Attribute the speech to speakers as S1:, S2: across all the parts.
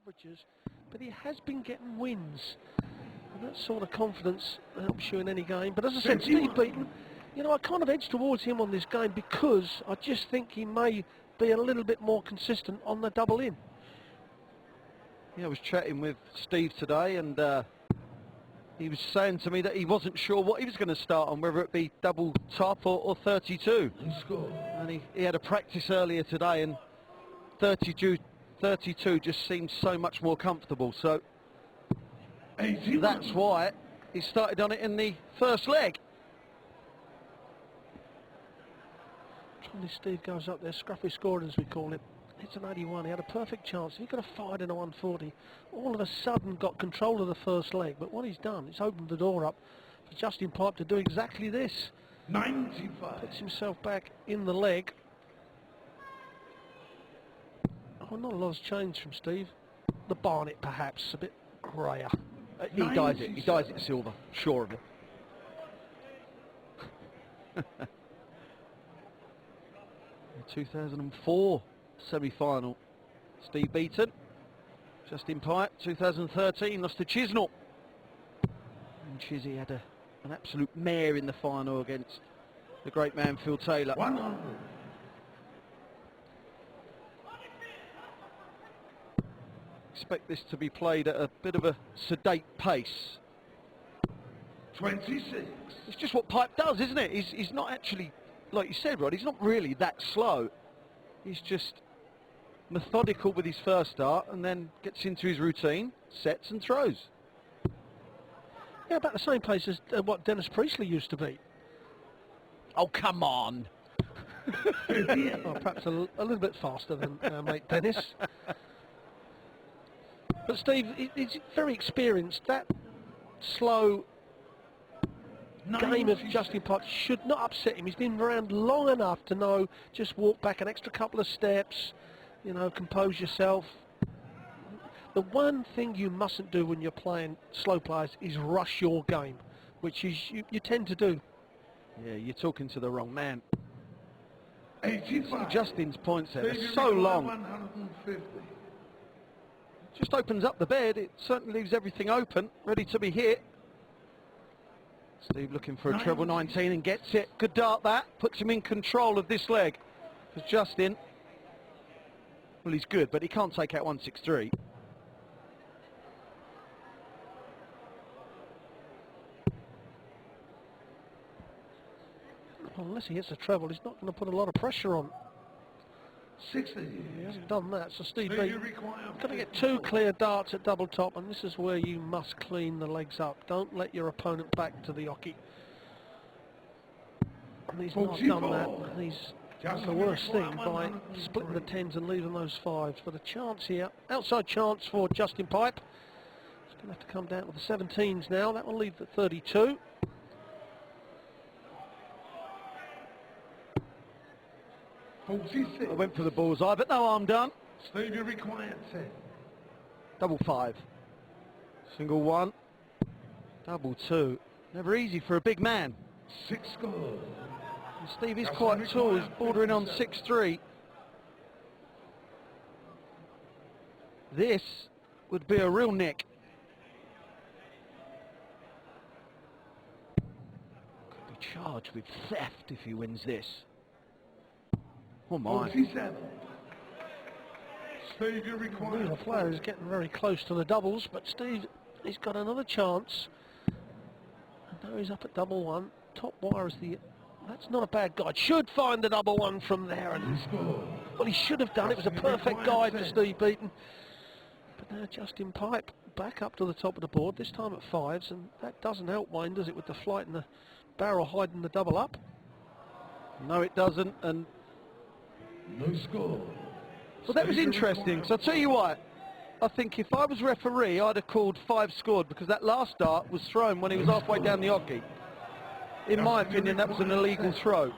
S1: averages, but he has been getting wins. And that sort of confidence helps you in any game. But as I said, Steve Beaton, you know, I kind of edge towards him on this game because I just think he may be a little bit more consistent on the double in.
S2: Yeah, I was chatting with Steve today, and he was saying to me that he wasn't sure what he was going to start on, whether it be double top or 32. And he had a practice earlier today, and 32 just seemed so much more comfortable. So that's why he started on it in the first leg.
S1: Tronny Steve goes up there, scruffy scored as we call it. It's an 81, he had a perfect chance. If he could have fired in a 140, all of a sudden got control of the first leg. But what he's done is opened the door up for Justin Pipe to do exactly this.
S3: 95.
S1: Puts himself back in the leg. Oh, not a lot has changed from Steve. The Barnet perhaps, a bit greyer.
S2: He dyes it silver, sure of it. 2004 semi-final, Steve Beaton. Justin Pipe, 2013, lost to Chisnell. And Chizzy had an absolute mare in the final against the great man Phil Taylor.
S3: 100.
S2: Expect this to be played at a bit of a sedate pace.
S3: 26.
S2: It's just what Pipe does, isn't it? He's not actually, like you said, Rod, he's not really that slow. He's just methodical with his first start and then gets into his routine, sets and throws.
S1: Yeah, about the same pace as what Dennis Priestley used to be.
S2: Oh, come on.
S1: Well, perhaps a little bit faster than mate Dennis. But Steve, he's very experienced. That slow game of Justin Pipe should not upset him. He's been around long enough to know just walk back an extra couple of steps, you know, compose yourself. The one thing you mustn't do when you're playing slow players is rush your game, which is you tend to do.
S2: Yeah, you're talking to the wrong man.
S3: 85.
S2: Justin's points there are so long.
S3: 150.
S2: Just opens up the bed. It certainly leaves everything open, ready to be hit. Steve looking for a treble 19 and gets it. Good dart that. Puts him in control of this leg. Because Justin, well, he's good, but he can't take out 163.
S1: Well, unless he hits a treble, he's not going to put a lot of pressure on.
S3: 60.
S1: He hasn't done that, so Steve
S3: So you
S1: Beaton
S3: require
S1: going to get two clear darts at double top, and this is where you must clean the legs up. Don't let your opponent back to the oche. And he's not done that, and he's done the worst thing by splitting the 10s and leaving those 5s. But a chance here, outside chance for Justin Pipe. He's going to have to come down with the 17s now. That will leave the 32.
S2: I went for the bullseye, but no harm done.
S3: Steve, you require 10.
S2: Double 5. Single 1. Double 2. Never easy for a big man.
S3: 6 scores.
S2: And Steve is quite tall. He's bordering on 6'3". This would be a real nick. Could be charged with theft if he wins this. Oh my.
S3: 47. Steve, you require
S1: The player is getting very close to the doubles, but Steve, he's got another chance. And now he's up at double 1. Top wire is the... That's not a bad guide. Should find the double 1 from there. And well, he should have done. It was a perfect guide for Steve Beaton. But now Justin Pipe back up to the top of the board, this time at 5s, and that doesn't help Wayne, does it, with the flight and the barrel hiding the double up?
S2: No, it doesn't, and...
S3: No score.
S2: Well, that was interesting, because I'll tell you what, I think if I was referee, I'd have called 5 scored, because that last dart was thrown when he was halfway down the hockey. In my opinion, that was an illegal throw.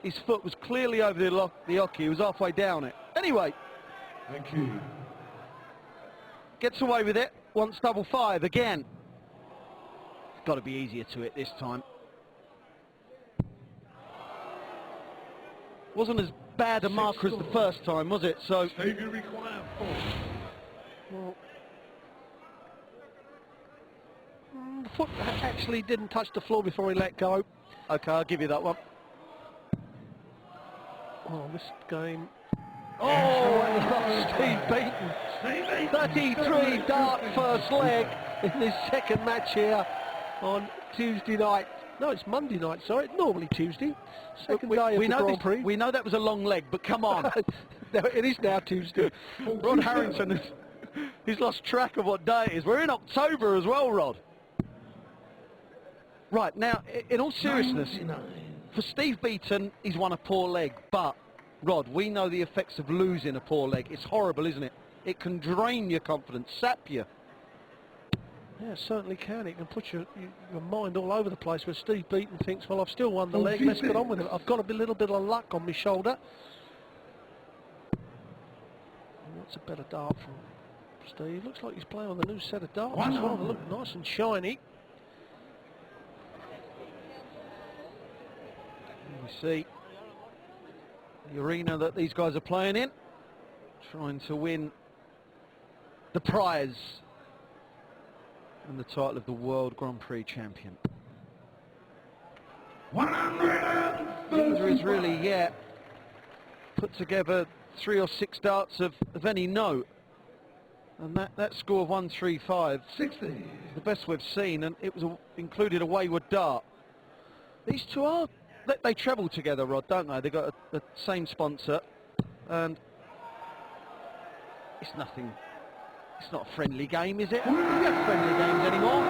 S2: His foot was clearly over the hockey, he was halfway down it. Anyway.
S3: Thank you.
S2: Gets away with it, wants double 5 again. It's got to be easier to hit this time. Wasn't as bad a marker as the first time, was it? So
S3: Steve, you require 4.
S1: Well, the foot actually didn't touch the floor before he let go.
S2: okay, I'll give you that one.
S1: Oh, this game. Oh, Steve Beaton.
S3: Steve,
S1: 33 dart first leg in his second match here on Tuesday night. No, it's Monday night, sorry. It's normally Tuesday. Second day of the Grand Prix.
S2: We know that was a long leg, but come on.
S1: No, it is now Tuesday.
S2: Rod Harrington, he's lost track of what day it is. We're in October as well, Rod. Right, now, in all seriousness,
S3: 99.
S2: for Steve Beaton, he's won a poor leg, but, Rod, we know the effects of losing a poor leg. It's horrible, isn't it? It can drain your confidence, sap you.
S1: Yeah, it certainly can. It can put your mind all over the place, where Steve Beaton thinks, well, I've still won the leg, let's get on with it. I've got a little bit of luck on my shoulder. And that's a better dart from Steve. Looks like he's playing on the new set of darts as well. They look nice and shiny.
S2: You see the arena that these guys are playing in, trying to win the prize and the title of the World Grand Prix champion.
S3: 135.
S2: Neither is really yet put together 3 or 6 darts of any note, and that score of 135
S3: 60.
S2: is the best we've seen, and it was included a wayward dart. These two are, they travel together, Rod, don't they? They've got the same sponsor, and it's nothing. It's not a friendly game, is it? We don't have friendly games anymore.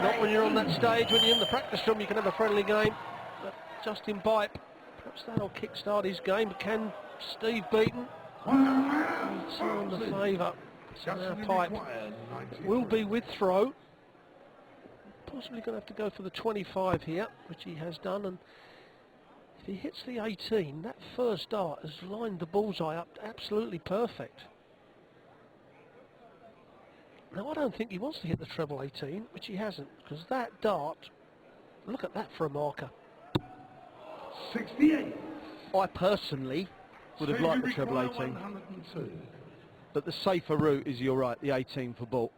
S1: Not when you're on that stage. When you're in the practice room, you can have a friendly game. But Justin Bipe, perhaps that'll kick-start his game. But can Steve Beaton return the favour? So now Pipe will be with throw. Possibly going to have to go for the 25 here, which he has done. And if he hits the 18, that first dart has lined the bullseye up absolutely perfect. Now, I don't think he wants to hit the treble 18, which he hasn't, because that dart, look at that for a marker.
S3: 68.
S2: I personally would have liked the treble 18,
S3: 102.
S2: but the safer route is, you're right, the 18 for ball.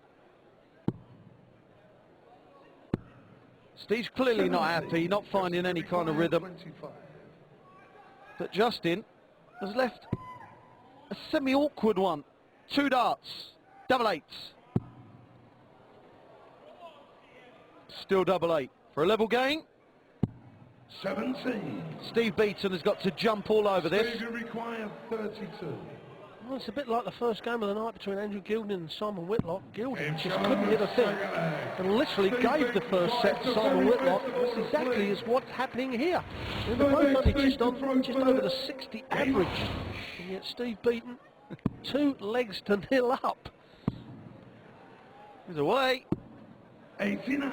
S2: Steve's clearly not happy, not finding any kind of rhythm.
S3: 25.
S2: But Justin has left a semi-awkward one. 2 darts, double 8s. Still double 8 for a level game.
S3: 17.
S2: Steve Beaton has got to jump all over this.
S3: Steve, you require 32.
S1: Well, it's a bit like the first game of the night between Andrew Gilden and Simon Whitlock. Gilden just
S3: Simon
S1: couldn't hit a thing and literally
S3: Steve
S1: gave the
S3: Beaton
S1: first set to Simon Whitlock. That's exactly as what's happening here. They're both only just over the 60 average, and yet Steve Beaton 2 legs to nil up.
S2: He's away.
S3: 89.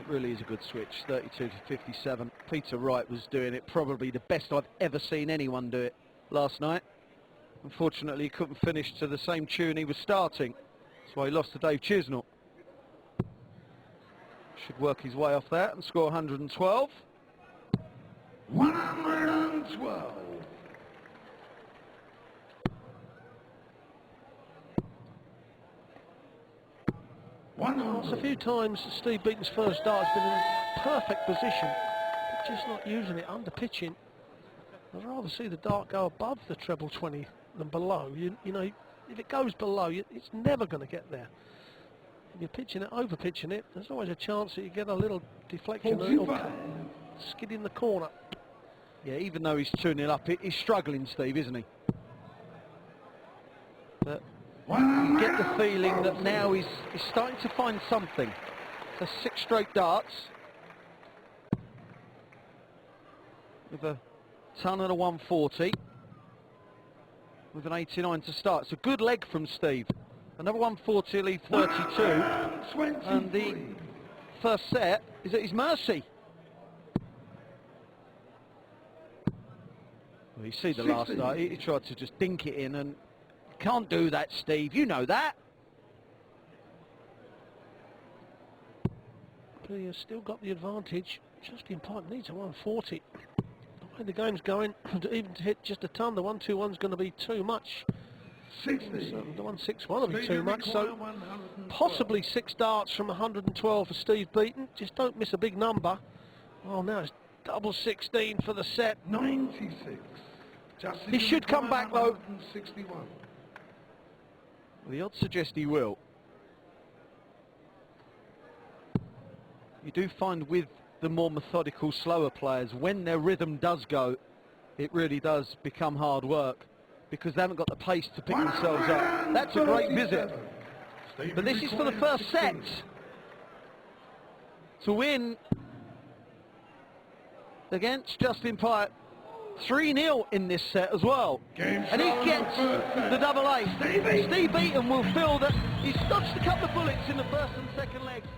S2: It really is a good switch, 32 to 57. Peter Wright was doing it, probably the best I've ever seen anyone do it last night. Unfortunately, he couldn't finish to the same tune he was starting. That's why he lost to Dave Chisnell. Should work his way off that and score 112.
S3: 112.
S1: Well, a few times Steve Beaton's first dart has been in perfect position, but just not using it, under pitching. I'd rather see the dart go above the treble 20 than below. You know, if it goes below, it's never going to get there. If you're pitching it, over pitching it, there's always a chance that you get a little deflection or skid in the corner.
S2: Yeah, even though he's 2-0 up, he's struggling, Steve, isn't he? But you get the feeling that now he's starting to find something. So 6 straight darts with a ton and a 140 with an 89 to start. It's a good leg from Steve. Another 140 will leave 32, and the first set is at his mercy. Well, you see the last dart, he tried to just dink it in, and can't do that, Steve, you know that. But
S1: he has still got the advantage. Justin Pipe needs a 140. The way the game's going, even to hit just a ton, the 1-2-1's going to be too much.
S3: 60.
S1: So the 1-6-1 will be too much, so
S3: Require 112.
S1: possibly 6 darts from 112 for Steve Beaton. Just don't miss a big number. Oh, now it's double 16 for the set.
S3: 96. Justin
S1: He should come
S3: require
S1: back, though.
S3: 161.
S2: The odds suggest he will. You do find with the more methodical, slower players, when their rhythm does go, it really does become hard work because they haven't got the pace to pick themselves up. That's a great visit. But this is for the first set. To win against Justin Pyatt, 3-0 in this set as well. And he gets the double ace. Steve Beaton will feel that he's dodged a couple of bullets in the first and second legs.